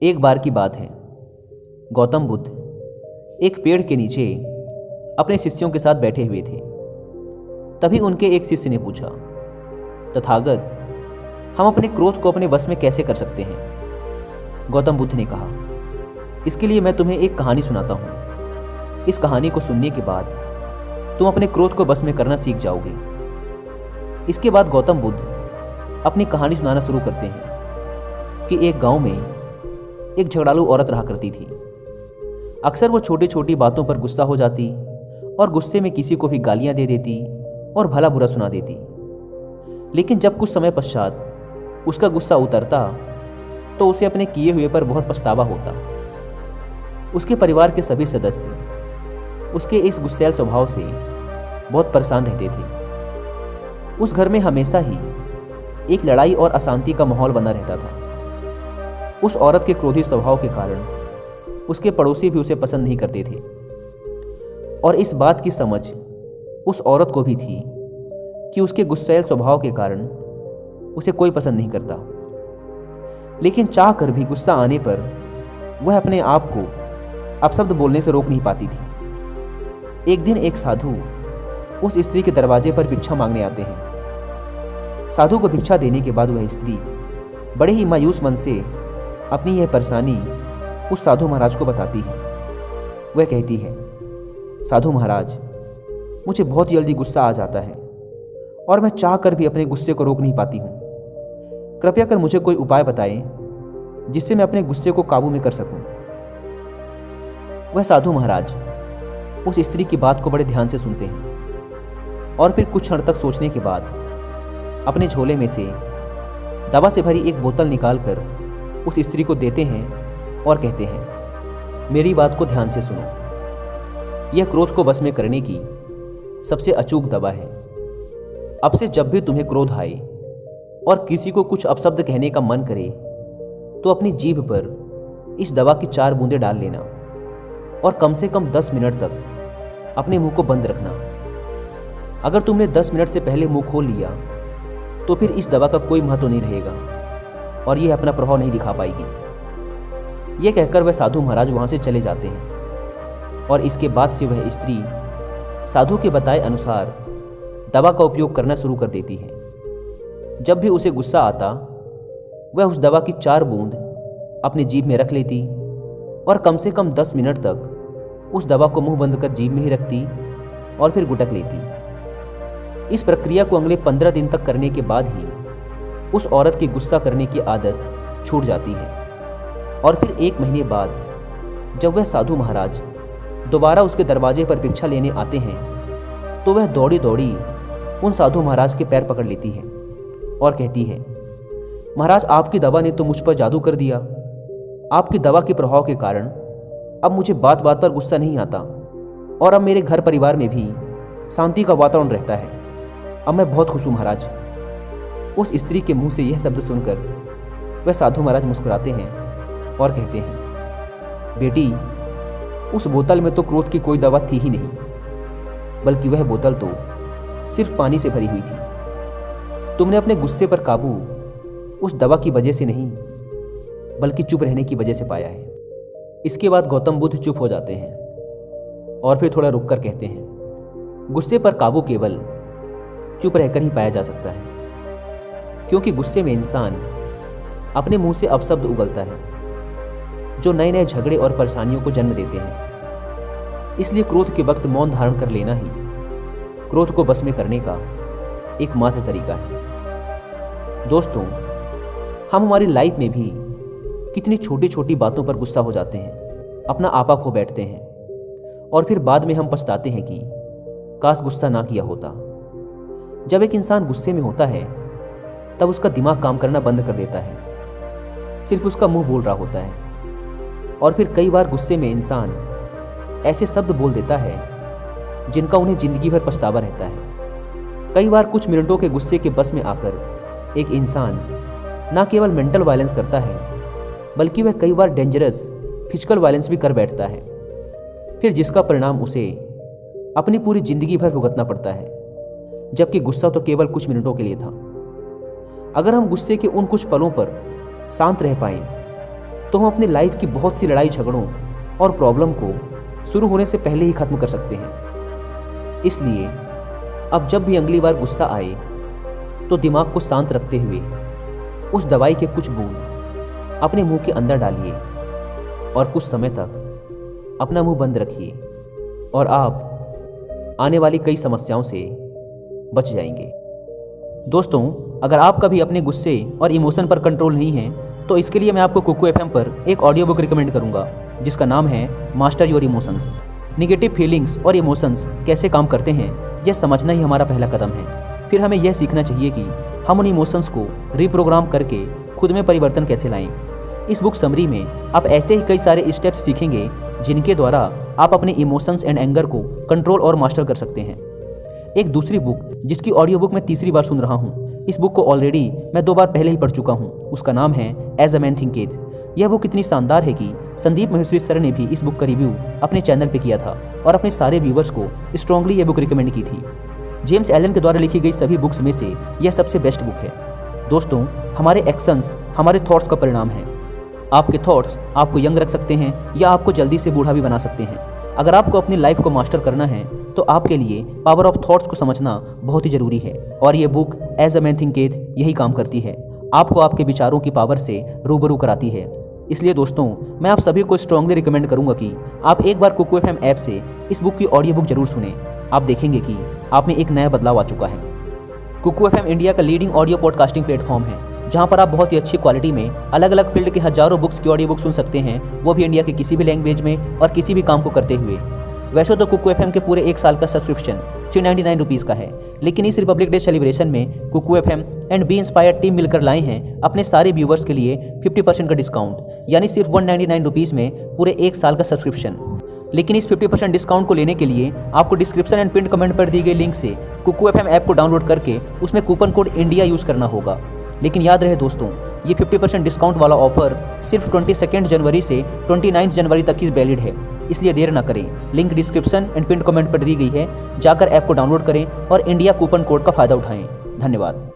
एक बार की बात है। गौतम बुद्ध एक पेड़ के नीचे अपने शिष्यों के साथ बैठे हुए थे। तभी उनके एक शिष्य ने पूछा, तथागत, हम अपने क्रोध को अपने वश में कैसे कर सकते हैं? गौतम बुद्ध ने कहा, इसके लिए मैं तुम्हें एक कहानी सुनाता हूँ। इस कहानी को सुनने के बाद तुम अपने क्रोध को वश में करना सीख जाओगे। इसके बाद गौतम बुद्ध अपनी कहानी सुनाना शुरू करते हैं कि एक गांव में एक झगड़ालू औरत रहा करती थी। अक्सर वो छोटी छोटी बातों पर गुस्सा हो जाती और गुस्से में किसी को भी गालियां दे देती और भला बुरा सुना देती। लेकिन जब कुछ समय पश्चात उसका गुस्सा उतरता तो उसे अपने किए हुए पर बहुत पछतावा होता। उसके परिवार के सभी सदस्य उसके इस गुस्सैल स्वभाव से बहुत परेशान रहते थे। उस घर में हमेशा ही एक लड़ाई और अशांति का माहौल बना रहता था। उस औरत के क्रोधी स्वभाव के कारण उसके पड़ोसी भी उसे पसंद नहीं करते थे और इस बात की समझ उस औरत को भी थी कि उसके गुस्सैल स्वभाव के कारण उसे कोई पसंद नहीं करता। लेकिन चाह कर भी गुस्सा आने पर वह अपने आप को अपशब्द बोलने से रोक नहीं पाती थी। एक दिन एक साधु उस स्त्री के दरवाजे पर भिक्षा मांगने आते हैं। साधु को भिक्षा देने के बाद वह स्त्री बड़े ही मायूस मन से अपनी यह परेशानी उस साधु महाराज को बताती है। वह कहती है, साधु महाराज, मुझे बहुत जल्दी गुस्सा आ जाता है और मैं चाह कर भी अपने गुस्से को रोक नहीं पाती हूँ। कृपया कर मुझे कोई उपाय बताएं जिससे मैं अपने गुस्से को काबू में कर सकूं। वह साधु महाराज उस स्त्री की बात को बड़े ध्यान से सुनते हैं और फिर कुछ क्षण तक सोचने के बाद अपने झोले में से दवा से भरी एक बोतल निकालकर उस स्त्री को देते हैं और कहते हैं, मेरी बात को ध्यान से सुनो। यह क्रोध को वश में करने की सबसे अचूक दवा है। अब से जब भी तुम्हें क्रोध आए और किसी को कुछ अपशब्द कहने का मन करे तो अपनी जीभ पर इस दवा की 4 बूंदें डाल लेना और कम से कम 10 मिनट तक अपने मुंह को बंद रखना। अगर तुमने 10 मिनट से पहले मुंह खोल लिया तो फिर इस दवा का कोई महत्व नहीं रहेगा और यह अपना प्रभाव नहीं दिखा पाएगी। यह कहकर वह साधु महाराज वहां से चले जाते हैं और इसके बाद से वह स्त्री साधु के बताए अनुसार दवा का उपयोग करना शुरू कर देती है। जब भी उसे गुस्सा आता वह उस दवा की 4 बूंद अपनी जीभ में रख लेती और कम से कम 10 मिनट तक उस दवा को मुंह बंद कर जीभ में ही रखती और फिर गुटक लेती। इस प्रक्रिया को अगले 15 दिन तक करने के बाद ही उस औरत की गुस्सा करने की आदत छूट जाती है। और फिर 1 महीने बाद जब वह साधु महाराज दोबारा उसके दरवाजे पर भिक्षा लेने आते हैं तो वह दौड़ी दौड़ी उन साधु महाराज के पैर पकड़ लेती है और कहती है, महाराज, आपकी दवा ने तो मुझ पर जादू कर दिया। आपकी दवा के प्रभाव के कारण अब मुझे बात बात पर गुस्सा नहीं आता और अब मेरे घर परिवार में भी शांति का वातावरण रहता है। अब मैं बहुत खुश हूँ महाराज। उस स्त्री के मुंह से यह शब्द सुनकर वह साधु महाराज मुस्कुराते हैं और कहते हैं, बेटी, उस बोतल में तो क्रोध की कोई दवा थी ही नहीं, बल्कि वह बोतल तो सिर्फ पानी से भरी हुई थी। तुमने अपने गुस्से पर काबू उस दवा की वजह से नहीं बल्कि चुप रहने की वजह से पाया है। इसके बाद गौतम बुद्ध चुप हो जाते हैं और फिर थोड़ा रुककर कहते हैं, गुस्से पर काबू केवल चुप रहकर ही पाया जा सकता है, क्योंकि गुस्से में इंसान अपने मुंह से अपशब्द उगलता है जो नए नए झगड़े और परेशानियों को जन्म देते हैं। इसलिए क्रोध के वक्त मौन धारण कर लेना ही क्रोध को बस में करने का एकमात्र तरीका है। दोस्तों, हम हमारी लाइफ में भी कितनी छोटी छोटी बातों पर गुस्सा हो जाते हैं, अपना आपा खो बैठते हैं और फिर बाद में हम पछताते हैं कि काश गुस्सा ना किया होता। जब एक इंसान गुस्से में होता है तब उसका दिमाग काम करना बंद कर देता है, सिर्फ उसका मुंह बोल रहा होता है और फिर कई बार गुस्से में इंसान ऐसे शब्द बोल देता है जिनका उन्हें जिंदगी भर पछतावा रहता है। कई बार कुछ मिनटों के गुस्से के बस में आकर एक इंसान न केवल मेंटल वायलेंस करता है बल्कि वह कई बार डेंजरस फिजिकल वायलेंस भी कर बैठता है, फिर जिसका परिणाम उसे अपनी पूरी जिंदगी भर भुगतना पड़ता है, जबकि गुस्सा तो केवल कुछ मिनटों के लिए था। अगर हम गुस्से के उन कुछ पलों पर शांत रह पाएं तो हम अपनी लाइफ की बहुत सी लड़ाई झगड़ों और प्रॉब्लम को शुरू होने से पहले ही ख़त्म कर सकते हैं। इसलिए अब जब भी अगली बार गुस्सा आए तो दिमाग को शांत रखते हुए उस दवाई के कुछ बूंद अपने मुंह के अंदर डालिए और कुछ समय तक अपना मुंह बंद रखिए और आप आने वाली कई समस्याओं से बच जाएंगे। दोस्तों, अगर आपका भी अपने गुस्से और इमोशन पर कंट्रोल नहीं है तो इसके लिए मैं आपको कुकू एफएम पर एक ऑडियो बुक रिकमेंड करूंगा जिसका नाम है master your emotions. Negative feelings और इमोशंस कैसे काम करते हैं यह समझना ही हमारा पहला कदम है। फिर हमें यह सीखना चाहिए कि हम उन इमोशंस को रिप्रोग्राम करके खुद में परिवर्तन कैसे लाएं। इस बुक समरी में आप ऐसे ही कई सारे स्टेप्स सीखेंगे जिनके द्वारा आप अपने इमोशंस एंड एंगर को कंट्रोल और मास्टर कर सकते हैं। एक दूसरी बुक जिसकी ऑडियो बुक मैं तीसरी बार सुन रहा हूँ, इस बुक को ऑलरेडी मैं 2 बार पहले ही पढ़ चुका हूँ। उसका नाम है एज अ मैन थिंकेथ। यह बुक इतनी शानदार है कि संदीप महेश्वरी सर ने भी इस बुक का रिव्यू अपने चैनल पे किया था और अपने सारे व्यूवर्स को स्ट्रांगली यह बुक रिकमेंड की थी। जेम्स एलन के द्वारा लिखी गई सभी बुक्स में से यह सबसे बेस्ट बुक है। दोस्तों, हमारे एक्शंस हमारे थॉट्स का परिणाम है। आपके थॉट्स आपको यंग रख सकते हैं या आपको जल्दी से बूढ़ा भी बना सकते हैं। अगर आपको अपनी लाइफ को मास्टर करना है तो आपके लिए पावर ऑफ थॉट्स को समझना बहुत ही ज़रूरी है और ये book as a man thinketh यही काम करती है। आपको आपके विचारों की पावर से रूबरू कराती है। इसलिए दोस्तों, मैं आप सभी को स्ट्रांगली रिकमेंड करूंगा कि आप एक बार कुकू एफएम ऐप से इस बुक की ऑडियो बुक जरूर सुने। आप देखेंगे कि आप में एक नया बदलाव आ चुका है। कुकू एफएम इंडिया का लीडिंग ऑडियो पॉडकास्टिंग प्लेटफॉर्म है जहां पर आप बहुत ही अच्छी क्वालिटी में अलग अलग फील्ड के हजारों बुक्स की ऑडियो बुक सुन सकते हैं, वो भी इंडिया के किसी भी लैंग्वेज में और किसी भी काम को करते हुए। वैसे तो कुकू एफएम के पूरे 1 साल का सब्सक्रिप्शन 399 रुपीज़ का है, लेकिन इस रिपब्लिक डे सेलिब्रेशन में Kuku FM and be inspired team मिलकर लाए हैं अपने सारे व्यूवर्स के लिए 50% का डिस्काउंट, यानी सिर्फ 199 रुपीज़ में पूरे 1 साल का सब्सक्रिप्शन। लेकिन इस 50% डिस्काउंट को लेने के लिए आपको डिस्क्रिप्शन एंड पिन कमेंट पर दी गई लिंक से कुकू एफएम ऐप को डाउनलोड करके उसमें कूपन कोड इंडिया यूज़ करना होगा। लेकिन याद रहे दोस्तों, ये 50% डिस्काउंट वाला ऑफर सिर्फ 22 जनवरी से 29 जनवरी तक ही वैलिड है, इसलिए देर ना करें। Link description and pin comment पर दी गई है, जाकर ऐप को डाउनलोड करें और इंडिया कूपन कोड का फ़ायदा उठाएं। धन्यवाद।